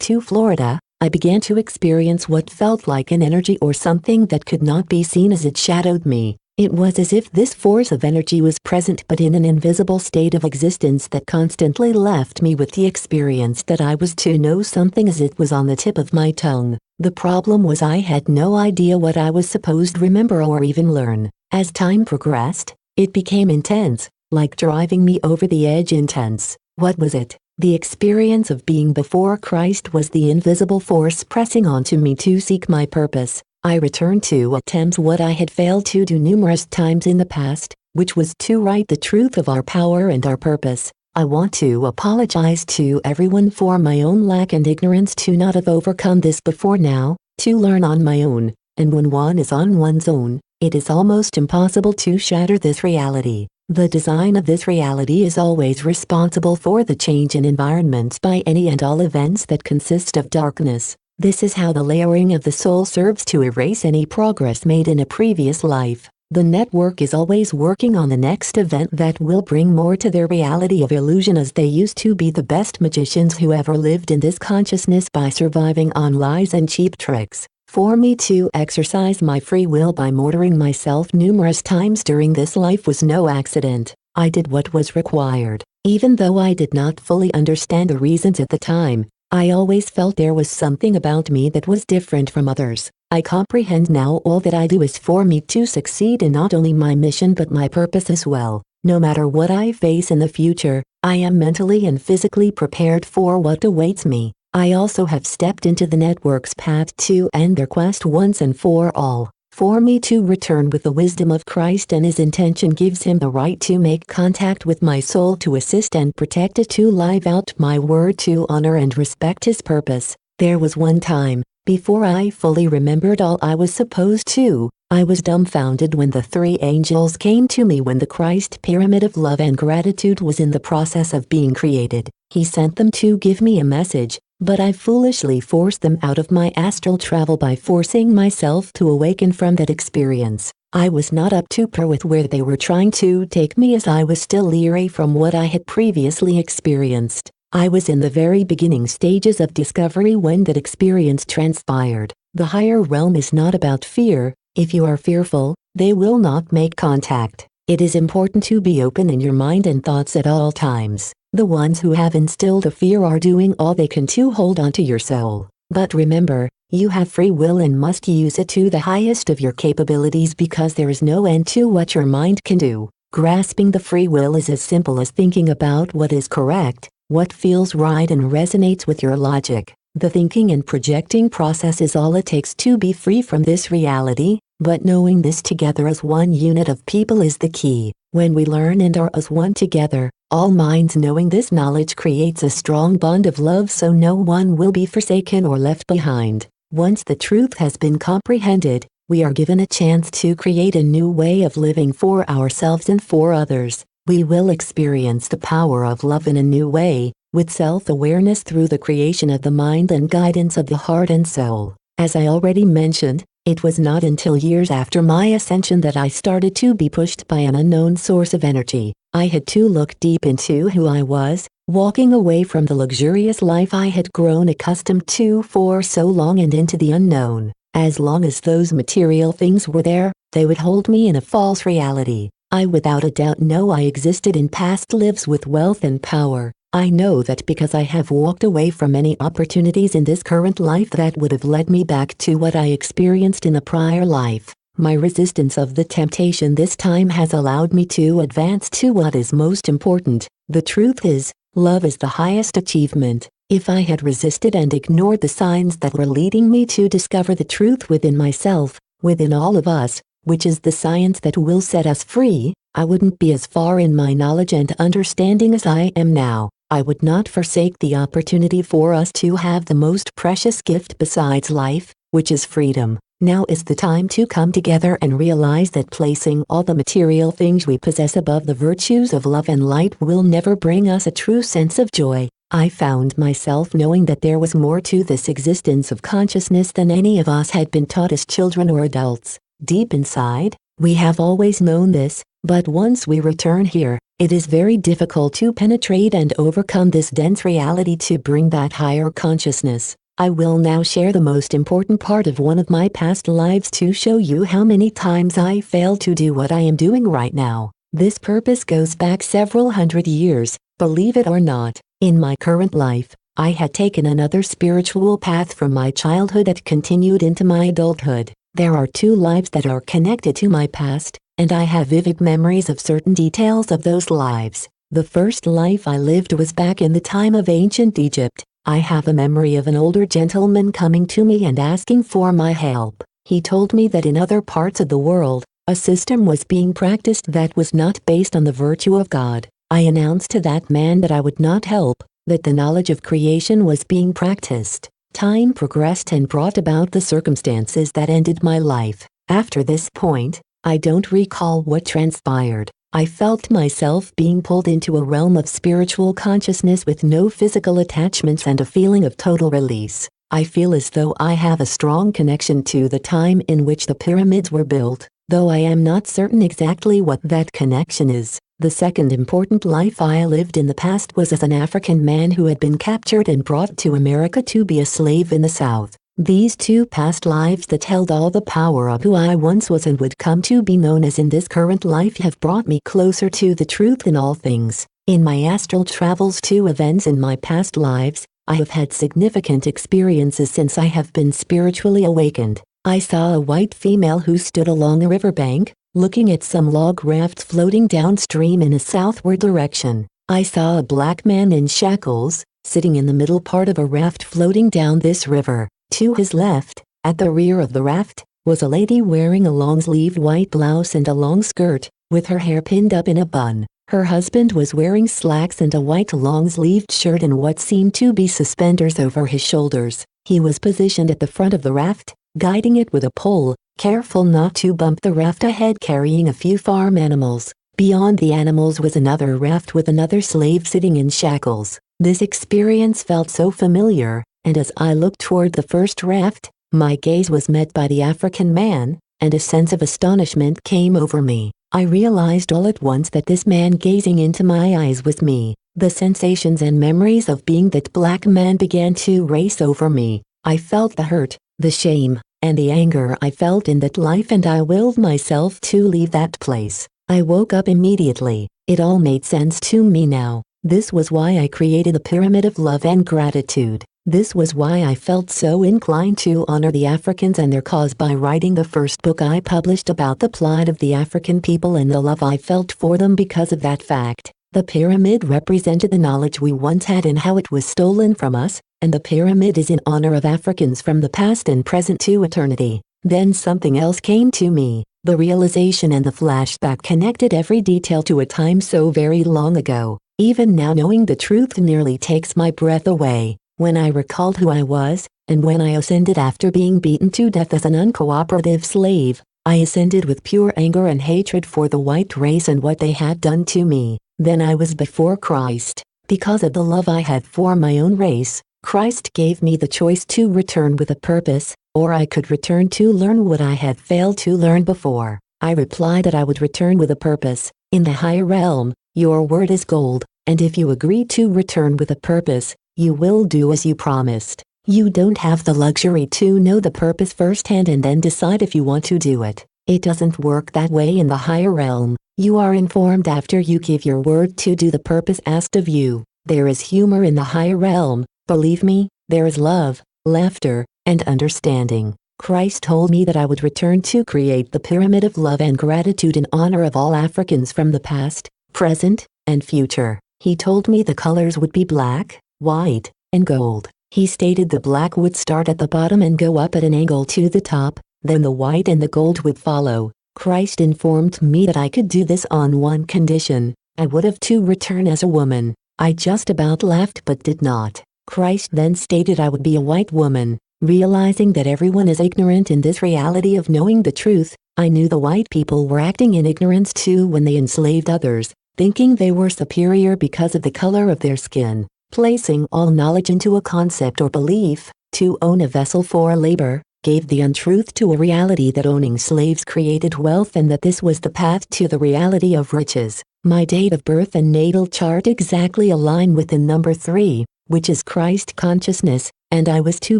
to Florida, I began to experience what felt like an energy or something that could not be seen as it shadowed me. It was as if this force of energy was present but in an invisible state of existence that constantly left me with the experience that I was to know something as it was on the tip of my tongue. The problem was I had no idea what I was supposed to remember or even learn. As time progressed, it became intense, like driving me over the edge intense. What was it? The experience of being before Christ was the invisible force pressing onto me to seek my purpose. I returned to attempt what I had failed to do numerous times in the past, which was to write the truth of our power and our purpose. I want to apologize to everyone for my own lack and ignorance to not have overcome this before now, to learn on my own, and when one is on one's own, it is almost impossible to shatter this reality. The design of this reality is always responsible for the change in environments by any and all events that consist of darkness. This is how the layering of the soul serves to erase any progress made in a previous life. The network is always working on the next event that will bring more to their reality of illusion, as they used to be the best magicians who ever lived in this consciousness by surviving on lies and cheap tricks. For me to exercise my free will by martyring myself numerous times during this life was no accident. I did what was required. Even though I did not fully understand the reasons at the time, I always felt there was something about me that was different from others. I comprehend now all that I do is for me to succeed in not only my mission but my purpose as well. No matter what I face in the future, I am mentally and physically prepared for what awaits me. I also have stepped into the network's path to end their quest once and for all. For me to return with the wisdom of Christ and his intention gives him the right to make contact with my soul to assist and protect it, to live out my word, to honor and respect his purpose. There was one time, before I fully remembered all I was supposed to, I was dumbfounded when the three angels came to me when the Christ pyramid of love and gratitude was in the process of being created. He sent them to give me a message, but I foolishly forced them out of my astral travel by forcing myself to awaken from that experience. I was not up to par with where they were trying to take me, as I was still leery from what I had previously experienced. I was in the very beginning stages of discovery when that experience transpired. The higher realm is not about fear. If you are fearful, they will not make contact. It is important to be open in your mind and thoughts at all times. The ones who have instilled a fear are doing all they can to hold on to your soul. But remember, you have free will and must use it to the highest of your capabilities, because there is no end to what your mind can do. Grasping the free will is as simple as thinking about what is correct, what feels right and resonates with your logic. The thinking and projecting process is all it takes to be free from this reality, but knowing this together as one unit of people is the key. When we learn and are as one together, all minds knowing this knowledge creates a strong bond of love, so no one will be forsaken or left behind. Once the truth has been comprehended, we are given a chance to create a new way of living for ourselves and for others. We will experience the power of love in a new way, with self-awareness through the creation of the mind and guidance of the heart and soul. As I already mentioned, it was not until years after my ascension that I started to be pushed by an unknown source of energy. I had to look deep into who I was, walking away from the luxurious life I had grown accustomed to for so long and into the unknown. As long as those material things were there, they would hold me in a false reality. I without a doubt know I existed in past lives with wealth and power. I know that because I have walked away from many opportunities in this current life that would have led me back to what I experienced in a prior life. My resistance of the temptation this time has allowed me to advance to what is most important. The truth is, love is the highest achievement. If I had resisted and ignored the signs that were leading me to discover the truth within myself, within all of us, which is the science that will set us free, I wouldn't be as far in my knowledge and understanding as I am now. I would not forsake the opportunity for us to have the most precious gift besides life, which is freedom. Now is the time to come together and realize that placing all the material things we possess above the virtues of love and light will never bring us a true sense of joy. I found myself knowing that there was more to this existence of consciousness than any of us had been taught as children or adults. Deep inside, we have always known this, but once we return here, It is very difficult to penetrate and overcome this dense reality to bring that higher consciousness. I will now share the most important part of one of my past lives to show you how many times I failed to do what I am doing right now. This purpose goes back several hundred years, believe it or not. In my current life, I had taken another spiritual path from my childhood that continued into my adulthood. There are two lives that are connected to my past, and I have vivid memories of certain details of those lives. The first life I lived was back in the time of ancient Egypt. I have a memory of an older gentleman coming to me and asking for my help. He told me that in other parts of the world, a system was being practiced that was not based on the virtue of God. I announced to that man that I would not help, that the knowledge of creation was being practiced. Time progressed and brought about the circumstances that ended my life. After this point, I don't recall what transpired. I felt myself being pulled into a realm of spiritual consciousness with no physical attachments and a feeling of total release. I feel as though I have a strong connection to the time in which the pyramids were built, though I am not certain exactly what that connection is. The second important life I lived in the past was as an African man who had been captured and brought to America to be a slave in the South. These two past lives that held all the power of who I once was and would come to be known as in this current life have brought me closer to the truth in all things. In my astral travels to events in my past lives, I have had significant experiences since I have been spiritually awakened. I saw a white female who stood along a riverbank, looking at some log rafts floating downstream in a southward direction. I saw a black man in shackles, sitting in the middle part of a raft floating down this river. To his left, at the rear of the raft, was a lady wearing a long-sleeved white blouse and a long skirt, with her hair pinned up in a bun. Her husband was wearing slacks and a white long-sleeved shirt and what seemed to be suspenders over his shoulders. He was positioned at the front of the raft, guiding it with a pole, careful not to bump the raft ahead, carrying a few farm animals. Beyond the animals was another raft with another slave sitting in shackles. This experience felt so familiar, and as I looked toward the first raft, my gaze was met by the African man, and a sense of astonishment came over me. I realized all at once that this man gazing into my eyes was me. The sensations and memories of being that black man began to race over me. I felt the hurt, the shame, and the anger I felt in that life, and I willed myself to leave that place. I woke up immediately. It all made sense to me now. This was why I created the Pyramid of Love and Gratitude. This was why I felt so inclined to honor the Africans and their cause by writing the first book I published about the plight of the African people and the love I felt for them because of that fact. The pyramid represented the knowledge we once had and how it was stolen from us, and the pyramid is in honor of Africans from the past and present to eternity. Then something else came to me. The realization and the flashback connected every detail to a time so very long ago. Even now knowing the truth nearly takes my breath away. When I recalled who I was, and when I ascended after being beaten to death as an uncooperative slave, I ascended with pure anger and hatred for the white race and what they had done to me. Then I was before Christ. Because of the love I had for my own race, Christ gave me the choice to return with a purpose, or I could return to learn what I had failed to learn before. I replied that I would return with a purpose. In the higher realm, your word is gold, and if you agree to return with a purpose, you will do as you promised. You don't have the luxury to know the purpose firsthand and then decide if you want to do it. It doesn't work that way in the higher realm. You are informed after you give your word to do the purpose asked of you. There is humor in the higher realm. Believe me, there is love, laughter, and understanding. Christ told me that I would return to create the Pyramid of Love and Gratitude in honor of all Africans from the past, present, and future. He told me the colors would be black, white, and gold. He stated the black would start at the bottom and go up at an angle to the top, then the white and the gold would follow. Christ informed me that I could do this on one condition. I would have to return as a woman. I just about laughed but did not. Christ then stated I would be a white woman. Realizing that everyone is ignorant in this reality of knowing the truth, I knew the white people were acting in ignorance too when they enslaved others, thinking they were superior because of the color of their skin. Placing all knowledge into a concept or belief, to own a vessel for labor, gave the untruth to a reality that owning slaves created wealth and that this was the path to the reality of riches. My date of birth and natal chart exactly align with the number 3, which is Christ consciousness, and I was to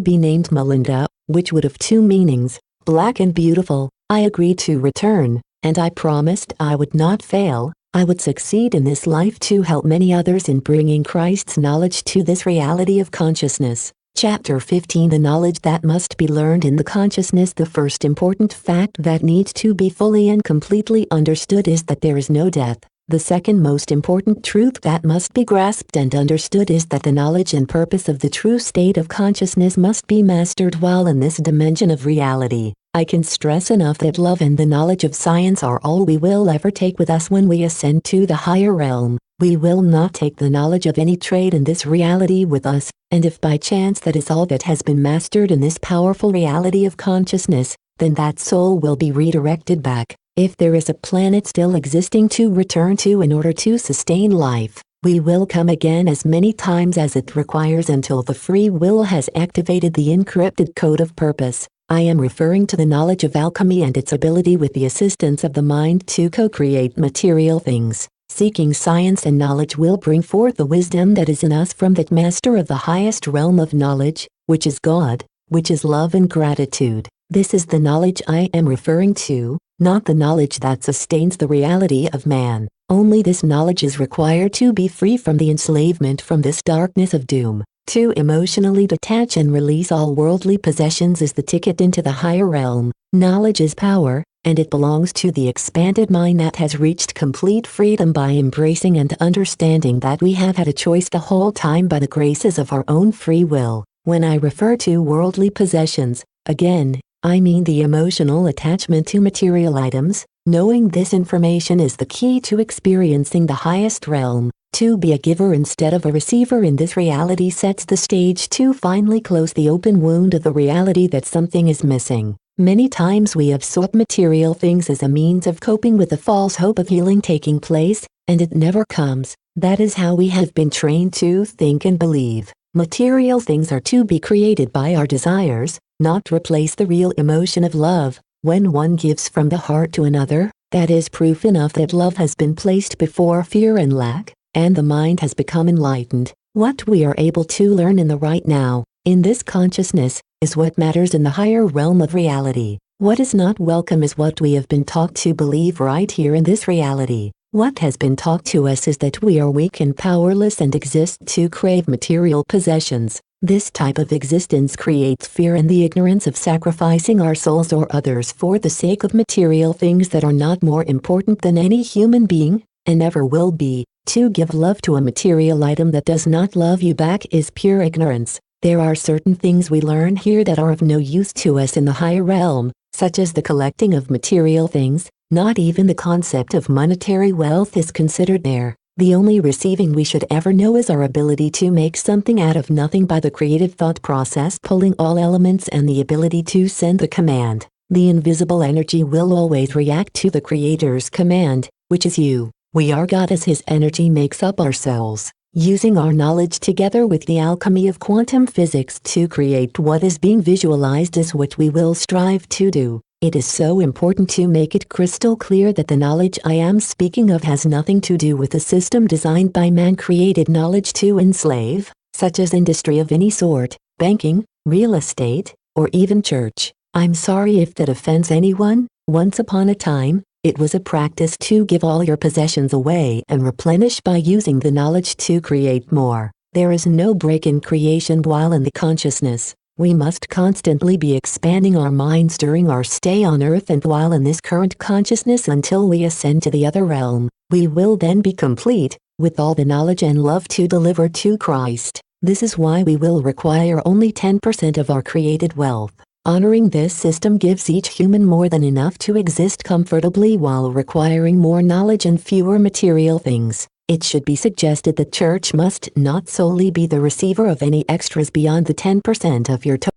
be named Melinda, which would have 2 meanings, black and beautiful. I agreed to return, and I promised I would not fail. I would succeed in this life to help many others in bringing Christ's knowledge to this reality of consciousness. Chapter 15 The knowledge that must be learned in the consciousness. The first important fact that needs to be fully and completely understood is that there is no death. The second most important truth that must be grasped and understood is that the knowledge and purpose of the true state of consciousness must be mastered while in this dimension of reality. I can stress enough that love and the knowledge of science are all we will ever take with us when we ascend to the higher realm. We will not take the knowledge of any trade in this reality with us, and if by chance that is all that has been mastered in this powerful reality of consciousness, then that soul will be redirected back. If there is a planet still existing to return to in order to sustain life, we will come again as many times as it requires until the free will has activated the encrypted code of purpose. I am referring to the knowledge of alchemy and its ability with the assistance of the mind to co-create material things. Seeking science and knowledge will bring forth the wisdom that is in us from that master of the highest realm of knowledge, which is God, which is love and gratitude. This is the knowledge I am referring to, not the knowledge that sustains the reality of man. Only this knowledge is required to be free from the enslavement from this darkness of doom. To emotionally detach and release all worldly possessions is the ticket into the higher realm. Knowledge is power, and it belongs to the expanded mind that has reached complete freedom by embracing and understanding that we have had a choice the whole time by the graces of our own free will. When I refer to worldly possessions, again, I mean the emotional attachment to material items. Knowing this information is the key to experiencing the highest realm. To be a giver instead of a receiver in this reality sets the stage to finally close the open wound of the reality that something is missing. Many times we have sought material things as a means of coping with the false hope of healing taking place, and it never comes. That is how we have been trained to think and believe. Material things are to be created by our desires, not replace the real emotion of love. When one gives from the heart to another, that is proof enough that love has been placed before fear and lack, and the mind has become enlightened. What we are able to learn in the right now, in this consciousness, is what matters in the higher realm of reality. What is not welcome is what we have been taught to believe right here in this reality. What has been taught to us is that we are weak and powerless and exist to crave material possessions. This type of existence creates fear and the ignorance of sacrificing our souls or others for the sake of material things that are not more important than any human being, and never will be. To give love to a material item that does not love you back is pure ignorance. There are certain things we learn here that are of no use to us in the higher realm, such as the collecting of material things. Not even the concept of monetary wealth is considered there. The only receiving we should ever know is our ability to make something out of nothing by the creative thought process, pulling all elements, and the ability to send the command. The invisible energy will always react to the Creator's command, which is you. We are God as His energy makes up our souls. Using our knowledge together with the alchemy of quantum physics to create what is being visualized is what we will strive to do. It is so important to make it crystal clear that the knowledge I am speaking of has nothing to do with a system designed by man-created knowledge to enslave, such as industry of any sort, banking, real estate, or even church. I'm sorry if that offends anyone. Once upon a time, it was a practice to give all your possessions away and replenish by using the knowledge to create more. There is no break in creation while in the consciousness. We must constantly be expanding our minds during our stay on Earth and while in this current consciousness until we ascend to the other realm. We will then be complete, with all the knowledge and love to deliver to Christ. This is why we will require only 10% of our created wealth. Honoring this system gives each human more than enough to exist comfortably while requiring more knowledge and fewer material things. It should be suggested that church must not solely be the receiver of any extras beyond the 10% of your total